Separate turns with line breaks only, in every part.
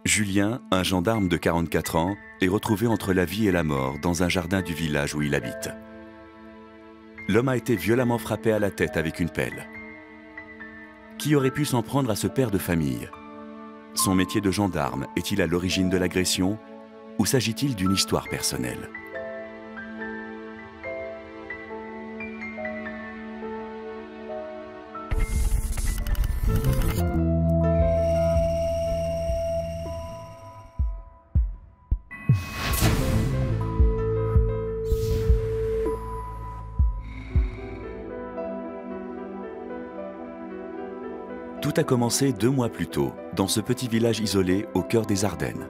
Julien, un gendarme de 44 ans, est retrouvé entre la vie et la mort dans un jardin du village où il habite. L'homme a été violemment frappé à la tête avec une pelle. Qui aurait pu s'en prendre à ce père de famille? Son métier de gendarme est-il à l'origine de l'agression ou s'agit-il d'une histoire personnelle? Tout a commencé 2 mois plus tôt, dans ce petit village isolé au cœur des Ardennes.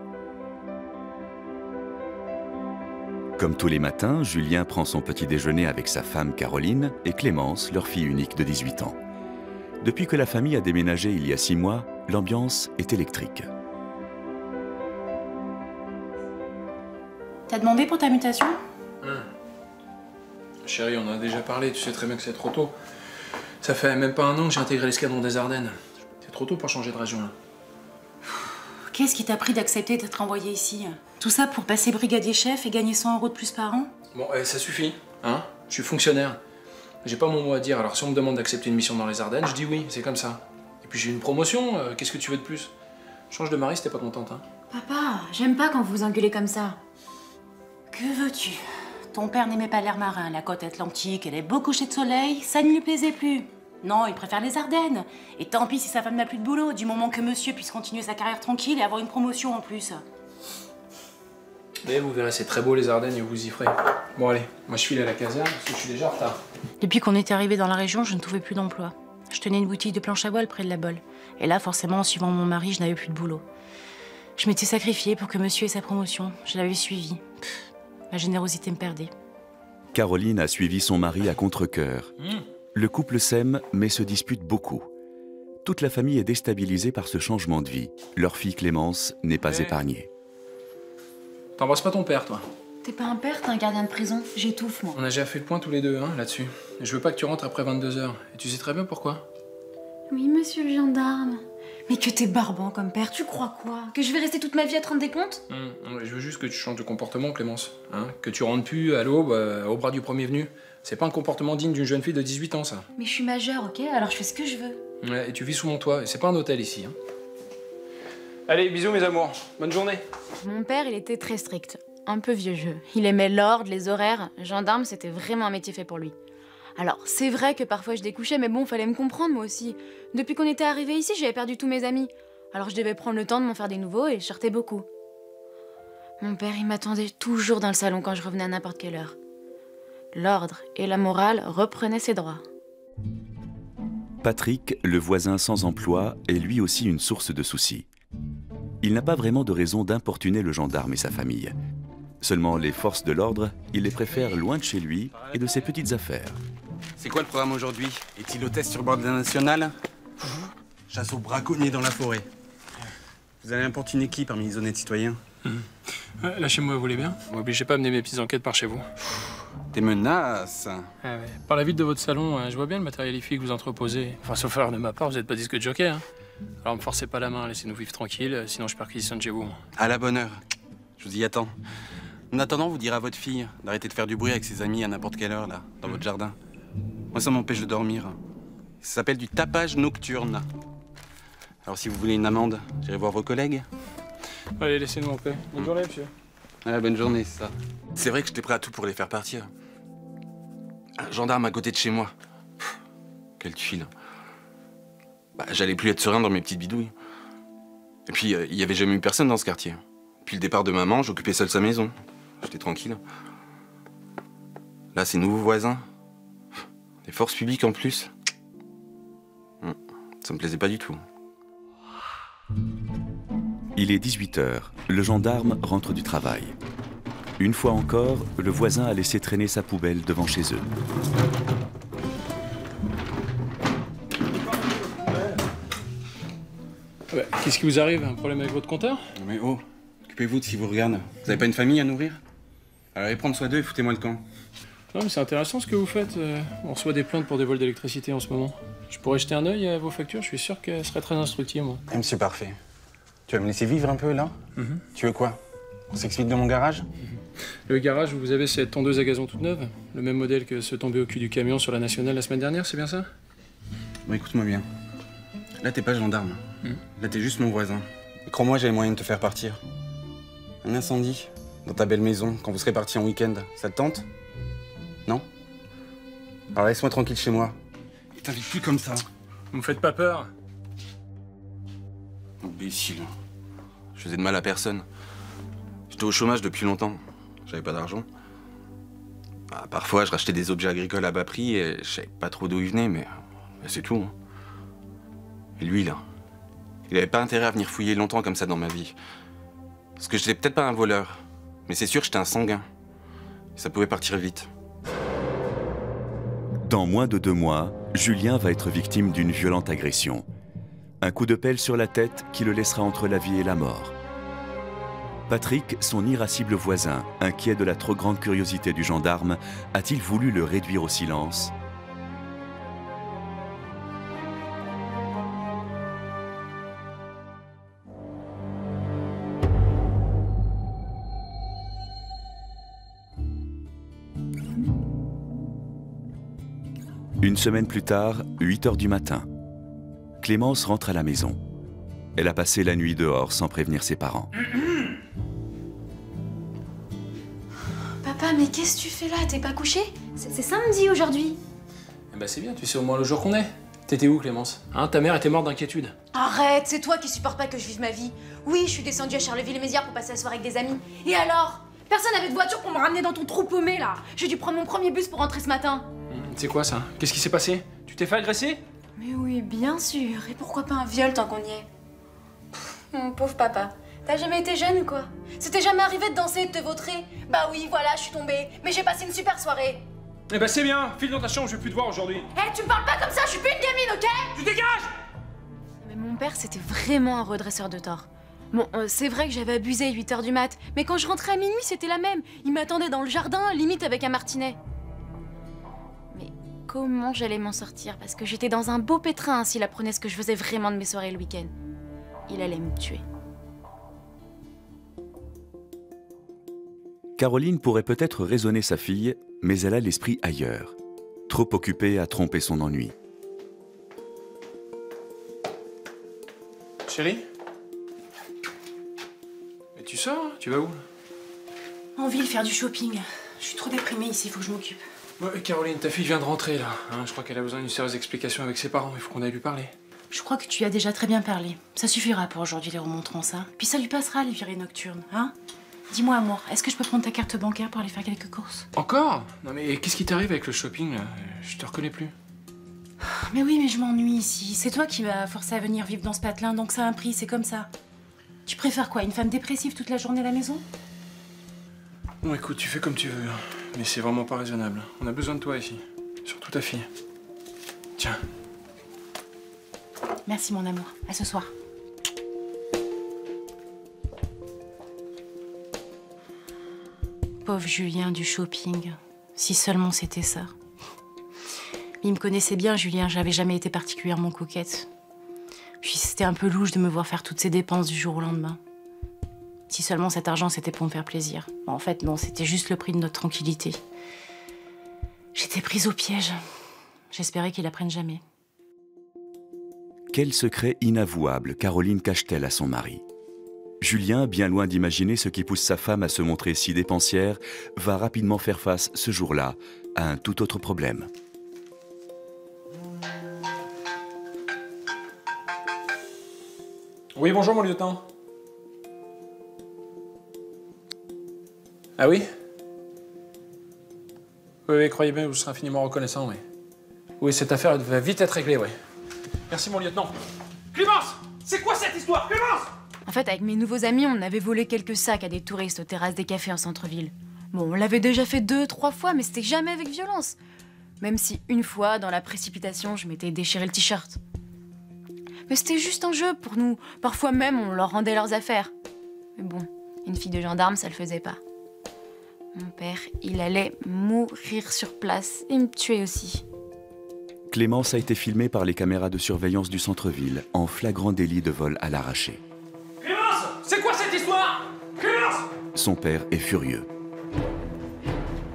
Comme tous les matins, Julien prend son petit déjeuner avec sa femme Caroline et Clémence, leur fille unique de 18 ans. Depuis que la famille a déménagé il y a 6 mois, l'ambiance est électrique.
T'as demandé pour ta mutation?
Chérie, on en a déjà parlé, tu sais très bien que c'est trop tôt. Ça fait même pas 1 an que j'ai intégré l'escadron des Ardennes. C'est trop tôt pour changer de région, là.
Qu'est-ce qui t'a pris d'accepter d'être envoyé ici? Tout ça pour passer brigadier chef et gagner 100 € de plus par an?
Bon, ça suffit, hein? Je suis fonctionnaire. J'ai pas mon mot à dire, alors si on me demande d'accepter une mission dans les Ardennes, je dis oui, c'est comme ça. Et puis j'ai une promotion, qu'est-ce que tu veux de plus? Change de mari si t'es pas contente, hein?
Papa, j'aime pas quand vous vous engueulez comme ça. Que veux-tu? Ton père n'aimait pas l'air marin, la côte atlantique et les beaux couchers de soleil, ça ne lui plaisait plus. Non, il préfère les Ardennes. Et tant pis si sa femme n'a plus de boulot, du moment que monsieur puisse continuer sa carrière tranquille et avoir une promotion en plus.
Mais vous verrez, c'est très beau les Ardennes et vous y ferez. Bon allez, moi je file à la caserne parce que je suis déjà en retard.
Depuis qu'on était arrivé dans la région, je ne trouvais plus d'emploi. Je tenais une boutique de planche à voile près de la Bolle. Et là, forcément, en suivant mon mari, je n'avais plus de boulot. Je m'étais sacrifiée pour que monsieur ait sa promotion. Je l'avais suivi. Ma générosité me perdait.
Caroline a suivi son mari à contre-cœur. Le couple s'aime, mais se dispute beaucoup. Toute la famille est déstabilisée par ce changement de vie. Leur fille Clémence n'est pas épargnée.
T'embrasses pas ton père, toi?
T'es pas un père, t'es un gardien de prison. J'étouffe, moi.
On a déjà fait le point tous les deux, hein, là-dessus. Et je veux pas que tu rentres après 22 h. Et tu sais très bien pourquoi?
Oui, monsieur le gendarme. Mais que t'es barbant comme père, tu crois quoi? Que je vais rester toute ma vie à te rendre des comptes?
Je veux juste que tu changes de comportement, Clémence. Hein, que tu rentres plus à l'aube, au bras du premier venu. C'est pas un comportement digne d'une jeune fille de 18 ans, ça.
Mais je suis majeure, ok? Alors je fais ce que je veux.
Ouais, et tu vis sous mon toit, et c'est pas un hôtel ici. Hein. Allez, bisous mes amours. Bonne journée.
Mon père, il était très strict. Un peu vieux jeu. Il aimait l'ordre, les horaires. Gendarme, c'était vraiment un métier fait pour lui. Alors, c'est vrai que parfois je découchais, mais bon, fallait me comprendre, moi aussi. Depuis qu'on était arrivés ici, j'avais perdu tous mes amis. Alors je devais prendre le temps de m'en faire des nouveaux, et je sortais beaucoup. Mon père, il m'attendait toujours dans le salon quand je revenais à n'importe quelle heure. L'ordre et la morale reprenaient ses droits.
Patrick, le voisin sans emploi, est lui aussi une source de soucis. Il n'a pas vraiment de raison d'importuner le gendarme et sa famille. Seulement les forces de l'ordre, il les préfère loin de chez lui et de ses petites affaires.
C'est quoi le programme aujourd'hui? Est-il hôtesse sur bord de la nationale? Chasse aux braconniers dans la forêt. Vous allez importuner qui parmi les honnêtes citoyens?
Lâchez-moi, vous voulez bien? M'obligez pas à mener mes petites enquêtes par chez vous.
Des menaces?
Ah ouais. Par la vide de votre salon, je vois bien le matériel IFI que vous entreposez. Enfin, sauf erreur de ma part, vous n'êtes pas disque de jockey. Hein. Alors me forcez pas la main, laissez-nous vivre tranquille, sinon je perquisitionne chez vous.
À la bonne heure. Je vous y attends. En attendant, vous direz à votre fille d'arrêter de faire du bruit avec ses amis à n'importe quelle heure, là, dans votre jardin. Moi, ça m'empêche de dormir. Ça s'appelle du tapage nocturne. Alors, si vous voulez une amende, j'irai voir vos collègues.
Allez, laissez-nous en paix. Bonne journée, monsieur.
Ah, bonne journée, c'est ça. C'est vrai que j'étais prêt à tout pour les faire partir. Un gendarme à côté de chez moi. Pff, quelle tuile. Bah, j'allais plus être serein dans mes petites bidouilles. Et puis, il y avait jamais eu personne dans ce quartier. Depuis le départ de maman, j'occupais seul sa maison. J'étais tranquille. Là, ces nouveaux voisins. Des forces publiques en plus. Ça me plaisait pas du tout.
Il est 18 h. Le gendarme rentre du travail. Une fois encore, le voisin a laissé traîner sa poubelle devant chez eux.
Ouais, qu'est-ce qui vous arrive? Un problème avec votre compteur?
Non mais oh, occupez-vous de ce qui vous regarde. Vous avez pas une famille à nourrir? Alors allez prendre soin d'eux et foutez-moi le camp.
Non, mais c'est intéressant ce que vous faites. On reçoit des plaintes pour des vols d'électricité en ce moment. Je pourrais jeter un œil à vos factures, je suis sûr qu'elles seraient très instructives, moi.
Monsieur Parfait, tu vas me laisser vivre un peu, là? Tu veux quoi? On s'explique dans mon garage?
Le garage où vous avez cette tondeuse à gazon toute neuve, le même modèle que ce tombé au cul du camion sur la Nationale la semaine dernière, c'est bien ça?
Bon, écoute-moi bien. Là, t'es pas gendarme. Là, t'es juste mon voisin. Et crois-moi, j'avais moyen de te faire partir. Un incendie dans ta belle maison, quand vous serez partis en week-end, ça te tente? Non? Alors laisse-moi tranquille chez moi. Et t'invites plus comme ça.
Vous me faites pas peur?
Imbécile. Je faisais de mal à personne. J'étais au chômage depuis longtemps. J'avais pas d'argent. Bah, parfois, je rachetais des objets agricoles à bas prix et je savais pas trop d'où ils venaient, mais c'est tout. Hein. Et lui, là, il avait pas intérêt à venir fouiller longtemps comme ça dans ma vie. Parce que j'étais peut-être pas un voleur, mais c'est sûr que j'étais un sanguin. Et ça pouvait partir vite.
Dans moins de 2 mois, Julien va être victime d'une violente agression. Un coup de pelle sur la tête qui le laissera entre la vie et la mort. Patrick, son irascible voisin, inquiet de la trop grande curiosité du gendarme, a-t-il voulu le réduire au silence? Une semaine plus tard, 8 h du matin, Clémence rentre à la maison. Elle a passé la nuit dehors sans prévenir ses parents.
Papa, mais qu'est-ce que tu fais là? T'es pas couché? C'est samedi aujourd'hui.
Eh ben c'est bien, tu sais au moins le jour qu'on est. T'étais où, Clémence? Hein, ta mère était morte d'inquiétude.
Arrête, c'est toi qui supportes pas que je vive ma vie. Oui, je suis descendue à Charleville-Mézières pour passer la soirée avec des amis. Et alors? Personne n'avait de voiture pour me ramener dans ton trou paumé là. J'ai dû prendre mon premier bus pour rentrer ce matin.
C'est quoi ça? Qu'est-ce qui s'est passé? Tu t'es fait agresser?
Mais oui, bien sûr. Et pourquoi pas un viol tant qu'on y est? Mon pauvre papa. T'as jamais été jeune ou quoi? C'était jamais arrivé de danser et de te vautrer? Bah oui, voilà, je suis tombée. Mais j'ai passé une super soirée.
Eh ben c'est bien, file dans ta chambre, je vais plus te voir aujourd'hui.
Eh, tu me parles pas comme ça, je suis plus une gamine, ok?
Tu dégages!
Mais mon père, c'était vraiment un redresseur de tort. Bon, c'est vrai que j'avais abusé à 8 h du mat, mais quand je rentrais à minuit, c'était la même. Il m'attendait dans le jardin, limite avec un martinet. Mais comment j'allais m'en sortir? Parce que j'étais dans un beau pétrin s'il apprenait ce que je faisais vraiment de mes soirées le week-end. Il allait me tuer.
Caroline pourrait peut-être raisonner sa fille, mais elle a l'esprit ailleurs, trop occupée à tromper son ennui.
Chérie? Mais tu sors, hein? Tu vas où?
En ville, faire du shopping. Je suis trop déprimée ici, faut que je m'occupe.
Ouais, Caroline, ta fille vient de rentrer là. Hein, je crois qu'elle a besoin d'une sérieuse explication avec ses parents, il faut qu'on aille lui parler.
Je crois que tu as déjà très bien parlé. Ça suffira pour aujourd'hui, les remonterons ça. Puis ça lui passera, les virées nocturnes, hein? Dis-moi, amour, est-ce que je peux prendre ta carte bancaire pour aller faire quelques courses?
Encore? Non mais qu'est-ce qui t'arrive avec le shopping là? Je te reconnais plus.
Mais oui, mais je m'ennuie ici. C'est toi qui m'as forcé à venir vivre dans ce patelin, donc ça a un prix, c'est comme ça. Tu préfères quoi, une femme dépressive toute la journée à la maison?
Bon écoute, tu fais comme tu veux, mais c'est vraiment pas raisonnable. On a besoin de toi ici, surtout ta fille. Tiens.
Merci mon amour, à ce soir. Pauvre Julien du shopping, si seulement c'était ça. Il me connaissait bien, Julien, j'avais jamais été particulièrement coquette. Puis c'était un peu louche de me voir faire toutes ces dépenses du jour au lendemain. Si seulement cet argent c'était pour me faire plaisir. Bon, en fait, non, c'était juste le prix de notre tranquillité. J'étais prise au piège. J'espérais qu'il apprenne jamais.
Quel secret inavouable Caroline cache-t-elle à son mari? Julien, bien loin d'imaginer ce qui pousse sa femme à se montrer si dépensière, va rapidement faire face ce jour-là à un tout autre problème.
Oui, bonjour mon lieutenant. Ah oui? Oui, croyez bien, je vous serai infiniment reconnaissant, oui. Oui, cette affaire va vite être réglée, oui. Merci mon lieutenant. Clémence! C'est quoi cette histoire, Clémence?
En fait, avec mes nouveaux amis, on avait volé quelques sacs à des touristes aux terrasses des cafés en centre-ville. Bon, on l'avait déjà fait 2, 3 fois, mais c'était jamais avec violence. Même si une fois, dans la précipitation, je m'étais déchiré le t-shirt. Mais c'était juste un jeu pour nous. Parfois même, on leur rendait leurs affaires. Mais bon, une fille de gendarme, ça le faisait pas. Mon père, il allait mourir sur place et me tuer aussi.
Clémence a été filmée par les caméras de surveillance du centre-ville en flagrant délit de vol à l'arraché.
Clémence, c'est quoi cette histoire? Clémence!
Son père est furieux.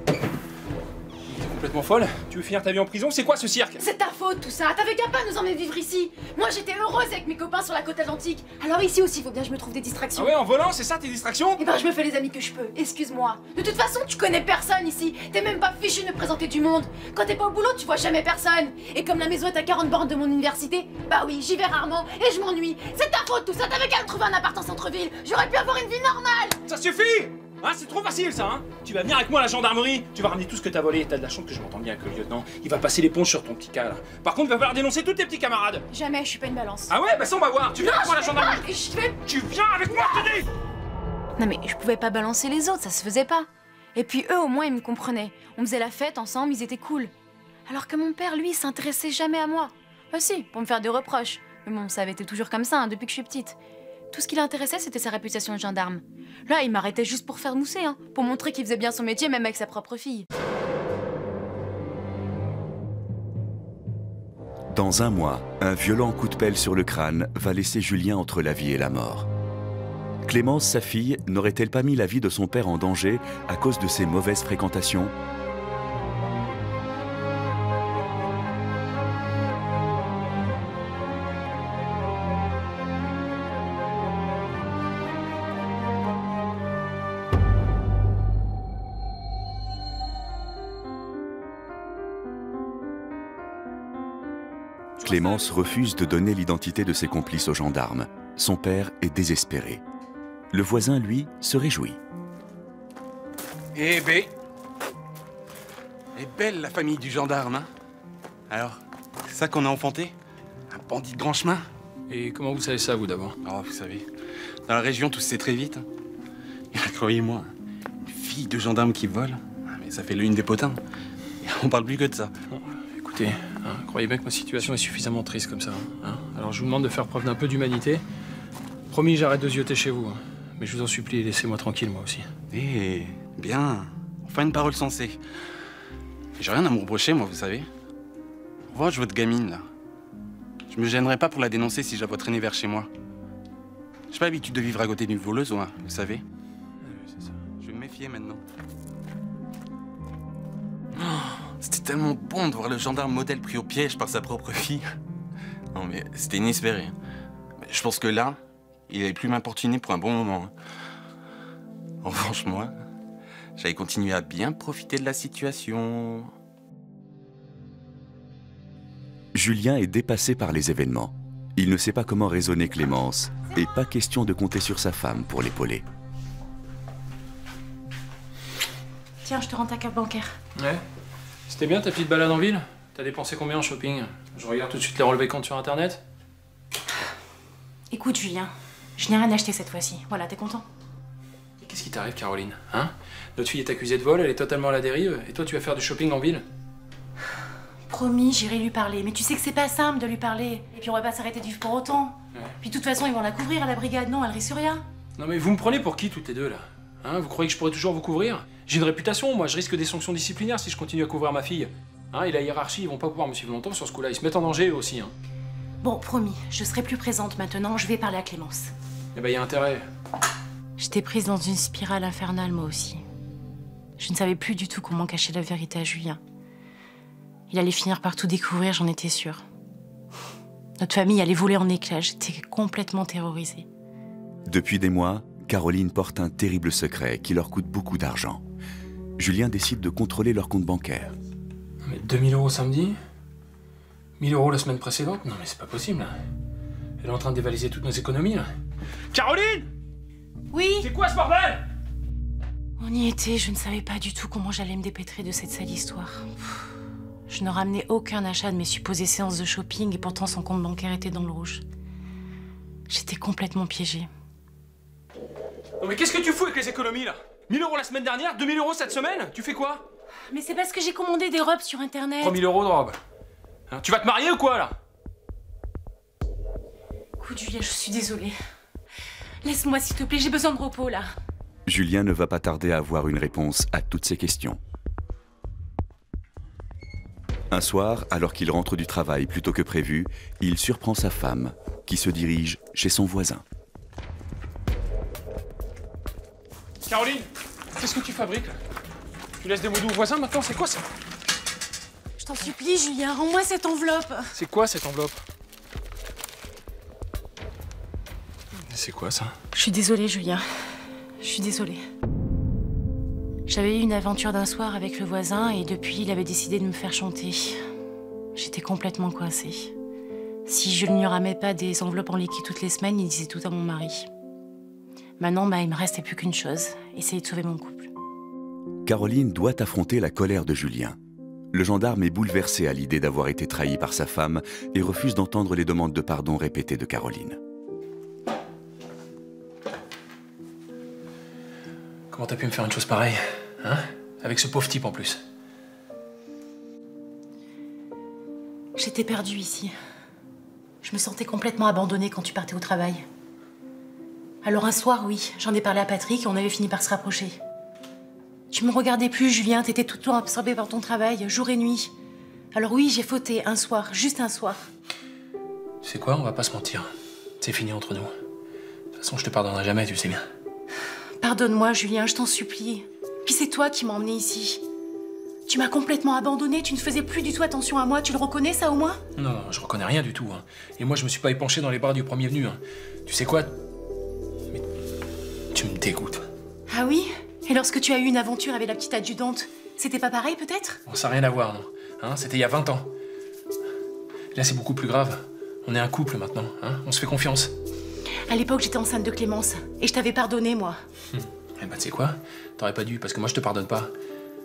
T'es complètement folle? Tu veux finir ta vie en prison? C'est quoi ce cirque?
C'est ta faute tout ça, t'avais qu'à pas nous emmener vivre ici. Moi j'étais heureuse avec mes copains sur la côte atlantique. Alors ici aussi, il faut bien que je me trouve des distractions.
Ah ouais, en volant, c'est ça tes distractions?
Eh ben je me fais les amis que je peux, excuse-moi. De toute façon, tu connais personne ici. T'es même pas fichu de me présenter du monde. Quand t'es pas au boulot, tu vois jamais personne. Et comme la maison est à 40 bornes de mon université, bah oui, j'y vais rarement et je m'ennuie. C'est ta faute tout ça, t'avais qu'à me trouver un appart en centre-ville. J'aurais pu avoir une vie normale.
Ça suffit! Hein, c'est trop facile ça, hein? Tu vas venir avec moi à la gendarmerie, tu vas ramener tout ce que t'as volé. T'as de la chance que je m'entende bien avec le lieutenant. Il va passer l'éponge sur ton petit cas là. Par contre, il va falloir dénoncer tous tes petits camarades.
Jamais, je suis pas une balance.
Ah ouais, bah ça on va voir. Tu viens avec moi à la gendarmerie. Tu viens avec moi, je te dis!
Non mais je pouvais pas balancer les autres, ça se faisait pas. Et puis eux au moins ils me comprenaient. On faisait la fête ensemble, ils étaient cool. Alors que mon père, lui, il s'intéressait jamais à moi. Bah si, pour me faire des reproches. Mais bon, ça avait été toujours comme ça, hein, depuis que je suis petite. Tout ce qui l'intéressait, c'était sa réputation de gendarme. Là, il m'arrêtait juste pour faire mousser, hein, pour montrer qu'il faisait bien son métier, même avec sa propre fille.
Dans un mois, un violent coup de pelle sur le crâne va laisser Julien entre la vie et la mort. Clémence, sa fille, n'aurait-elle pas mis la vie de son père en danger à cause de ses mauvaises fréquentations ? Clémence refuse de donner l'identité de ses complices aux gendarmes. Son père est désespéré. Le voisin, lui, se réjouit.
Eh ben, elle est belle la famille du gendarme, hein? Alors, c'est ça qu'on a enfanté? Un bandit de grand chemin?
Et comment vous savez ça, vous, d'abord?
Oh, vous savez, dans la région, tout se sait très vite. Hein. Et croyez-moi, une fille de gendarme qui vole, mais ça fait le une des potins. Et on parle plus que de ça.
Bon, écoutez, hein, croyez bien que ma situation est suffisamment triste comme ça. Hein. Alors je vous demande de faire preuve d'un peu d'humanité. Promis, j'arrête de zioter chez vous. Hein. Mais je vous en supplie, laissez-moi tranquille, moi aussi.
Eh, bien, enfin une parole sensée. J'ai rien à me reprocher, moi, vous savez. Revois votre gamine, là. Je me gênerais pas pour la dénoncer si je la vois traîner vers chez moi. J'ai pas l'habitude de vivre à côté d'une voleuse, moi, vous savez.
C'est ça.
Je vais me méfier maintenant. Oh, c'était tellement bon de voir le gendarme modèle pris au piège par sa propre fille. Non, mais c'était inespéré. Je pense que là, il allait plus m'importuner pour un bon moment. En revanche, moi, j'allais continuer à bien profiter de la situation.
Julien est dépassé par les événements. Il ne sait pas comment raisonner Clémence et pas question de compter sur sa femme pour l'épauler.
Tiens, je te rends ta carte bancaire.
Ouais. C'était bien ta petite balade en ville? T'as dépensé combien en shopping? Je regarde tout de suite les relevés comptes sur internet.
Écoute, Julien, je n'ai rien acheté cette fois-ci. Voilà, t'es content?
Qu'est-ce qui t'arrive, Caroline? Hein? Notre fille est accusée de vol, elle est totalement à la dérive, et toi tu vas faire du shopping en ville?
Promis, j'irai lui parler. Mais tu sais que c'est pas simple de lui parler. Et puis on va pas s'arrter de vivre pour autant.
Ouais.
Puis de toute façon, ils vont la couvrir à la brigade. Non, elle risque rien.
Non mais vous me prenez pour qui toutes les deux là? Hein? Vous croyez que je pourrais toujours vous couvrir? J'ai une réputation, moi, je risque des sanctions disciplinaires si je continue à couvrir ma fille. Hein? Et la hiérarchie, ils vont pas pouvoir me suivre longtemps sur ce coup-là, ils se mettent en danger eux aussi. Hein.
Bon, promis, je serai plus présente maintenant. Je vais parler à Clémence.
Eh ben y a intérêt.
J'étais prise dans une spirale infernale, moi aussi. Je ne savais plus du tout comment cacher la vérité à Julien. Il allait finir par tout découvrir, j'en étais sûre. Notre famille allait voler en éclats, j'étais complètement terrorisée.
Depuis des mois, Caroline porte un terrible secret qui leur coûte beaucoup d'argent. Julien décide de contrôler leur compte bancaire.
Mais 2000 € samedi? 1000 € la semaine précédente? Non mais c'est pas possible. Là. Elle est en train de dévaliser toutes nos économies là. Caroline!
Oui?
C'est quoi ce bordel?
On y était, je ne savais pas du tout comment j'allais me dépêtrer de cette sale histoire. Je ne ramenais aucun achat de mes supposées séances de shopping et pourtant son compte bancaire était dans le rouge. J'étais complètement piégée.
Non mais qu'est-ce que tu fous avec les économies là? 1000 € la semaine dernière, 2000 € cette semaine? Tu fais quoi?
Mais c'est parce que j'ai commandé des robes sur internet.
3000 € de robe. Hein, tu vas te marier ou quoi là?
Écoute Julia, je suis désolée. Laisse-moi s'il te plaît, j'ai besoin de repos là.
Julien ne va pas tarder à avoir une réponse à toutes ces questions. Un soir, alors qu'il rentre du travail plus tôt que prévu, il surprend sa femme, qui se dirige chez son voisin.
Caroline, qu'est-ce que tu fabriques là? Tu laisses des mots doux aux voisins maintenant? C'est quoi ça?
Je t'en supplie, Julien, rends-moi cette enveloppe.
C'est quoi cette enveloppe? C'est quoi ça?
Je suis désolée, Julien. Je suis désolée. J'avais eu une aventure d'un soir avec le voisin et depuis, il avait décidé de me faire chanter. J'étais complètement coincée. Si je ne lui ramais pas des enveloppes en liquide toutes les semaines, il disait tout à mon mari. Maintenant, il me restait plus qu'une chose, essayer de sauver mon couple.
Caroline doit affronter la colère de Julien. Le gendarme est bouleversé à l'idée d'avoir été trahi par sa femme et refuse d'entendre les demandes de pardon répétées de Caroline.
Comment t'as pu me faire une chose pareille, hein? Avec ce pauvre type en plus.
J'étais perdue ici. Je me sentais complètement abandonnée quand tu partais au travail. Alors un soir, oui, j'en ai parlé à Patrick et on avait fini par se rapprocher. Tu me regardais plus, Julien, t'étais tout le temps absorbé par ton travail, jour et nuit. Alors oui, j'ai fauté un soir, juste un soir.
Tu sais quoi, on va pas se mentir. C'est fini entre nous. De toute façon, je te pardonnerai jamais, tu sais bien.
Pardonne-moi, Julien, je t'en supplie. Puis c'est toi qui m'as emmenée ici. Tu m'as complètement abandonnée, tu ne faisais plus du tout attention à moi, tu le reconnais ça au moins?
Non, je reconnais rien du tout. Hein. Et moi, je me suis pas épanché dans les bras du premier venu. Hein. Tu sais quoi? Mais tu me dégoûtes.
Ah oui? Et lorsque tu as eu une aventure avec la petite adjudante, c'était pas pareil peut-être?
Bon, ça n'a rien à voir, non. Hein, c'était il y a 20 ans. Là, c'est beaucoup plus grave. On est un couple maintenant, hein. On se fait confiance.
À l'époque, j'étais enceinte de Clémence et je t'avais pardonné, moi.
Eh ben, tu sais quoi? T'aurais pas dû, parce que moi, je te pardonne pas.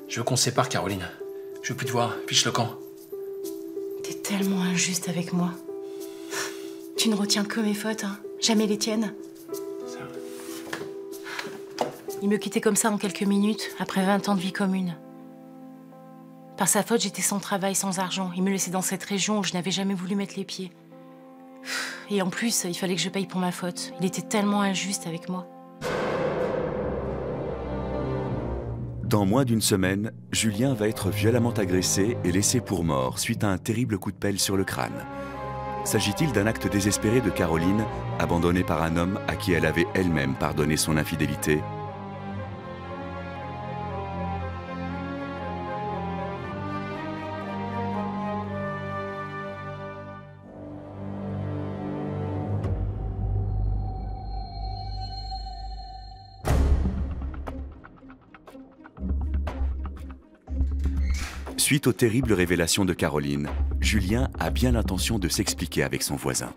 Je veux qu'on se sépare, Caroline. Je veux plus te voir, fiche le camp.
T'es tellement injuste avec moi. Tu ne retiens que mes fautes, hein. Jamais les tiennes.
Ça.
Il me quittait comme ça en quelques minutes, après 20 ans de vie commune. Par sa faute, j'étais sans travail, sans argent. Il me laissait dans cette région où je n'avais jamais voulu mettre les pieds. Et en plus, il fallait que je paye pour ma faute. Il était tellement injuste avec moi.
Dans moins d'une semaine, Julien va être violemment agressé et laissé pour mort suite à un terrible coup de pelle sur le crâne. S'agit-il d'un acte désespéré de Caroline, abandonnée par un homme à qui elle avait elle-même pardonné son infidélité ? Suite aux terribles révélations de Caroline, Julien a bien l'intention de s'expliquer avec son voisin.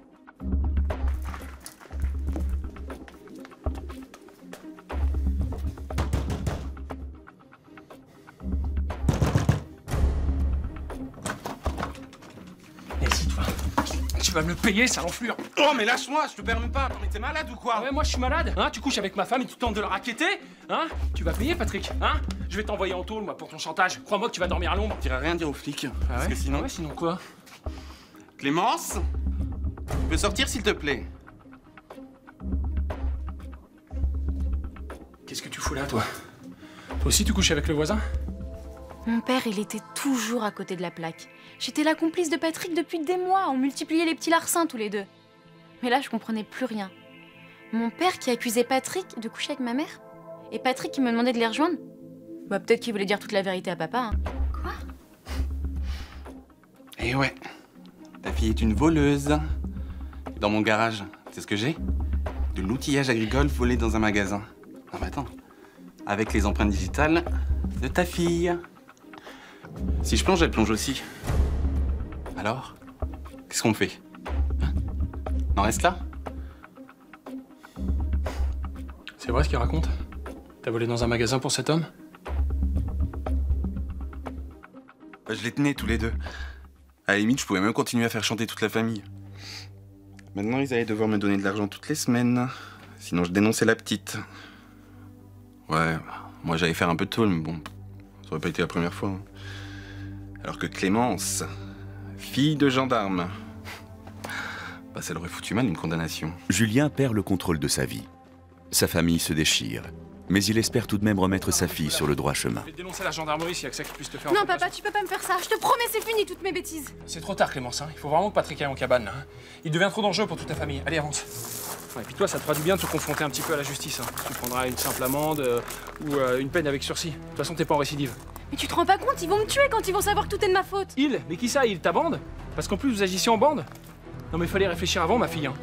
Laisse-toi. Tu vas me le payer, sale enflure.
Oh, mais lâche-moi, je te permets pas. Attends, mais t'es malade ou quoi?
Ah ouais, moi je suis malade, hein? Tu couches avec ma femme et tu tentes de la racketter, hein? Tu vas payer, Patrick, hein? Je vais t'envoyer en tôle, moi, pour ton chantage. Crois-moi que tu vas dormir à l'ombre.
Tu iras rien dire aux flics.
Ah
Parce
ouais?
que sinon...
Ah ouais, sinon quoi?
Clémence, tu peux sortir s'il te plaît?
Qu'est-ce que tu fous là, toi? Toi aussi, tu couches avec le voisin?
Mon père, il était toujours à côté de la plaque. J'étais la complice de Patrick depuis des mois. On multipliait les petits larcins tous les deux. Mais là, je comprenais plus rien. Mon père qui accusait Patrick de coucher avec ma mère? Et Patrick qui me demandait de les rejoindre? Bah, peut-être qu'il voulait dire toute la vérité à papa, hein. Quoi?
Eh ouais, ta fille est une voleuse. Dans mon garage, c'est ce que j'ai? De l'outillage agricole volé dans un magasin. Non mais attends, avec les empreintes digitales de ta fille. Si je plonge, elle plonge aussi. Alors, qu'est-ce qu'on fait? Hein? On en reste là?
C'est vrai ce qu'il raconte? T'as volé dans un magasin pour cet homme?
Bah, je les tenais tous les deux. À la limite, je pouvais même continuer à faire chanter toute la famille. Maintenant, ils allaient devoir me donner de l'argent toutes les semaines. Sinon, je dénonçais la petite. Ouais, moi j'allais faire un peu de tôle, mais bon, ça aurait pas été la première fois. Hein. Alors que Clémence, fille de gendarme, bah, ça l'aurait foutu mal une condamnation.
Julien perd le contrôle de sa vie. Sa famille se déchire. mais il espère tout de même remettre sa fille sur le droit chemin.
Je vais te dénoncer à la gendarmerie s'il y a que ça qui puisse te faire...
Non, papa, tu peux pas me faire ça. Je te promets, c'est fini toutes mes bêtises.
C'est trop tard, Clémence, hein. Il faut vraiment que Patrick aille en cabane, là. Hein. Il devient trop dangereux pour toute ta famille. Allez, avance. Ouais, et puis toi, ça te fera du bien de te confronter un petit peu à la justice. Hein. Tu prendras une simple amende ou une peine avec sursis. De toute façon, t'es pas en récidive.
Mais tu te rends pas compte, ils vont me tuer quand ils vont savoir que tout est de ma faute.
Il? Mais qui ça, il? Ta bande? Parce qu'en plus, vous agissiez en bande? Non mais il fallait réfléchir avant, ma fille. Hein.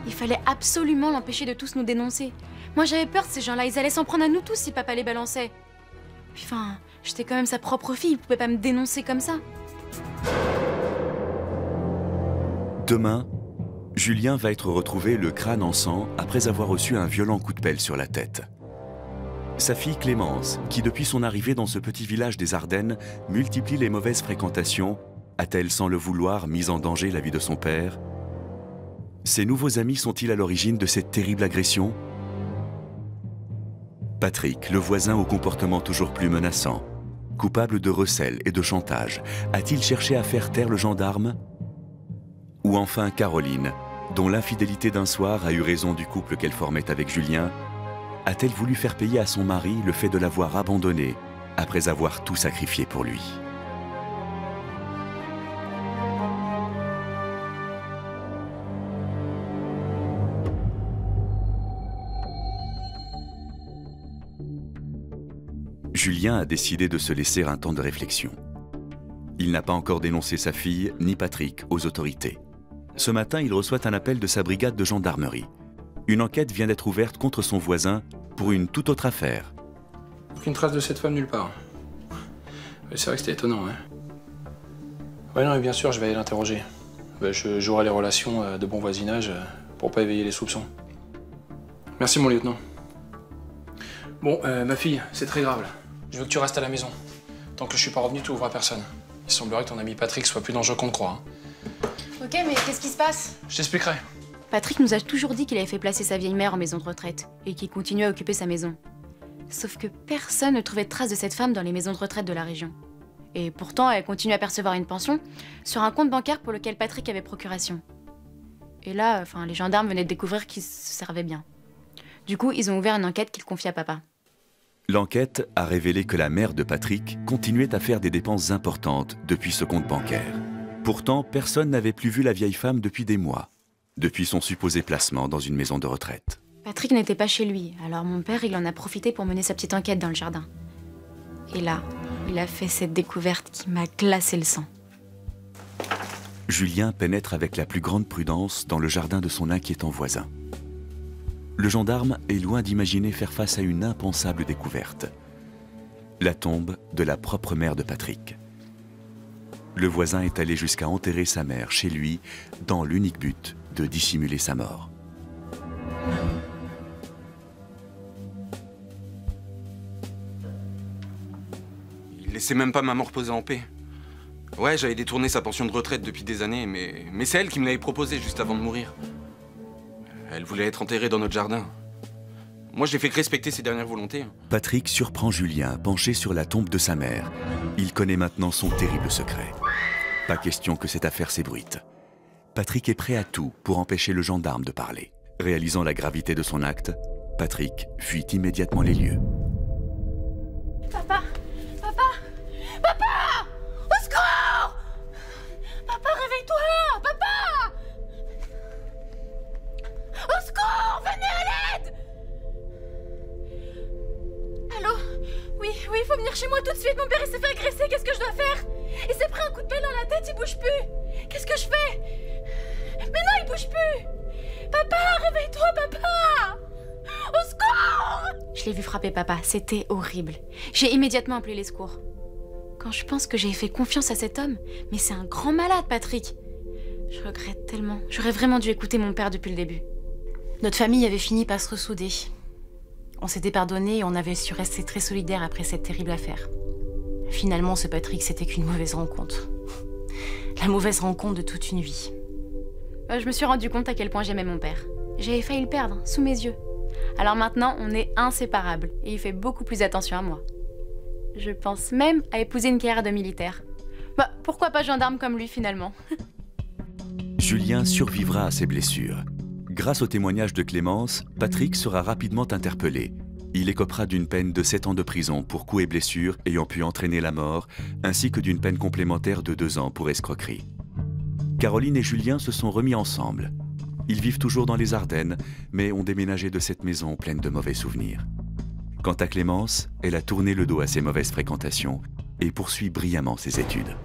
Il fallait absolument l'empêcher de tous nous dénoncer. Moi, j'avais peur de ces gens-là. Ils allaient s'en prendre à nous tous si papa les balançait. Puis enfin, j'étais quand même sa propre fille. Il pouvait pas me dénoncer comme ça.
Demain, Julien va être retrouvé le crâne en sang après avoir reçu un violent coup de pelle sur la tête. Sa fille Clémence, qui depuis son arrivée dans ce petit village des Ardennes multiplie les mauvaises fréquentations, a-t-elle sans le vouloir mis en danger la vie de son père? Ses nouveaux amis sont-ils à l'origine de cette terrible agression? Patrick, le voisin au comportement toujours plus menaçant, coupable de recel et de chantage, a-t-il cherché à faire taire le gendarme? Ou enfin Caroline, dont l'infidélité d'un soir a eu raison du couple qu'elle formait avec Julien, a-t-elle voulu faire payer à son mari le fait de l'avoir abandonné après avoir tout sacrifié pour lui? Julien a décidé de se laisser un temps de réflexion. Il n'a pas encore dénoncé sa fille ni Patrick aux autorités. Ce matin, il reçoit un appel de sa brigade de gendarmerie. Une enquête vient d'être ouverte contre son voisin pour une toute autre affaire.
Aucune trace de cette femme nulle part. C'est vrai que c'était étonnant, hein. Ouais, non, mais bien sûr, je vais aller l'interroger. Je jouerai les relations de bon voisinage pour pas éveiller les soupçons. Merci, mon lieutenant. Bon, ma fille, c'est très grave, là. Je veux que tu restes à la maison. Tant que je suis pas revenu, tu ouvres à personne. Il semblerait que ton ami Patrick soit plus dangereux qu'on ne croit. Hein.
Ok, mais qu'est-ce qui se passe?
Je t'expliquerai.
Patrick nous a toujours dit qu'il avait fait placer sa vieille mère en maison de retraite et qu'il continuait à occuper sa maison. Sauf que personne ne trouvait de traces de cette femme dans les maisons de retraite de la région. Et pourtant, elle continue à percevoir une pension sur un compte bancaire pour lequel Patrick avait procuration. Et là, les gendarmes venaient de découvrir qu'il se servait bien. Du coup, ils ont ouvert une enquête qu'ils confient à papa.
L'enquête a révélé que la mère de Patrick continuait à faire des dépenses importantes depuis ce compte bancaire. Pourtant, personne n'avait plus vu la vieille femme depuis des mois, depuis son supposé placement dans une maison de retraite.
Patrick n'était pas chez lui, alors mon père, il en a profité pour mener sa petite enquête dans le jardin. Et là, il a fait cette découverte qui m'a glacé le sang.
Julien pénètre avec la plus grande prudence dans le jardin de son inquiétant voisin. Le gendarme est loin d'imaginer faire face à une impensable découverte. La tombe de la propre mère de Patrick. Le voisin est allé jusqu'à enterrer sa mère chez lui dans l'unique but de dissimuler sa mort.
Il laissait même pas maman reposer en paix. Ouais, j'avais détourné sa pension de retraite depuis des années, mais c'est elle qui me l'avait proposé juste avant de mourir. Elle voulait être enterrée dans notre jardin. Moi, je l'ai fait que respecter ses dernières volontés.
Patrick surprend Julien penché sur la tombe de sa mère. Il connaît maintenant son terrible secret. Pas question que cette affaire s'ébruite. Patrick est prêt à tout pour empêcher le gendarme de parler. Réalisant la gravité de son acte, Patrick fuit immédiatement les lieux.
Papa! Papa! Papa! Au secours! Papa, réveille-toi! Papa! Au secours! Venez à l'aide! Allô? Oui, il faut venir chez moi tout de suite. Mon père, il s'est fait agresser. Qu'est-ce que je dois faire? Il s'est pris un coup de pelle dans la tête, il bouge plus. Qu'est-ce que je fais? Mais non, il bouge plus. Papa, réveille-toi, papa! Au secours! Je l'ai vu frapper papa, c'était horrible. J'ai immédiatement appelé les secours. Quand je pense que j'ai fait confiance à cet homme, mais c'est un grand malade, Patrick. Je regrette tellement. J'aurais vraiment dû écouter mon père depuis le début.
Notre famille avait fini par se ressouder. On s'était pardonné et on avait su rester très solidaires après cette terrible affaire. Finalement, ce Patrick, c'était qu'une mauvaise rencontre. La mauvaise rencontre de toute une vie.
Je me suis rendu compte à quel point j'aimais mon père. J'avais failli le perdre, sous mes yeux. Alors maintenant, on est inséparables et il fait beaucoup plus attention à moi. Je pense même à épouser une carrière de militaire. Pourquoi pas gendarme comme lui finalement?
Julien survivra à ses blessures. Grâce au témoignage de Clémence, Patrick sera rapidement interpellé. Il écopera d'une peine de 7 ans de prison pour coups et blessures ayant pu entraîner la mort, ainsi que d'une peine complémentaire de 2 ans pour escroquerie. Caroline et Julien se sont remis ensemble. Ils vivent toujours dans les Ardennes, mais ont déménagé de cette maison pleine de mauvais souvenirs. Quant à Clémence, elle a tourné le dos à ses mauvaises fréquentations et poursuit brillamment ses études.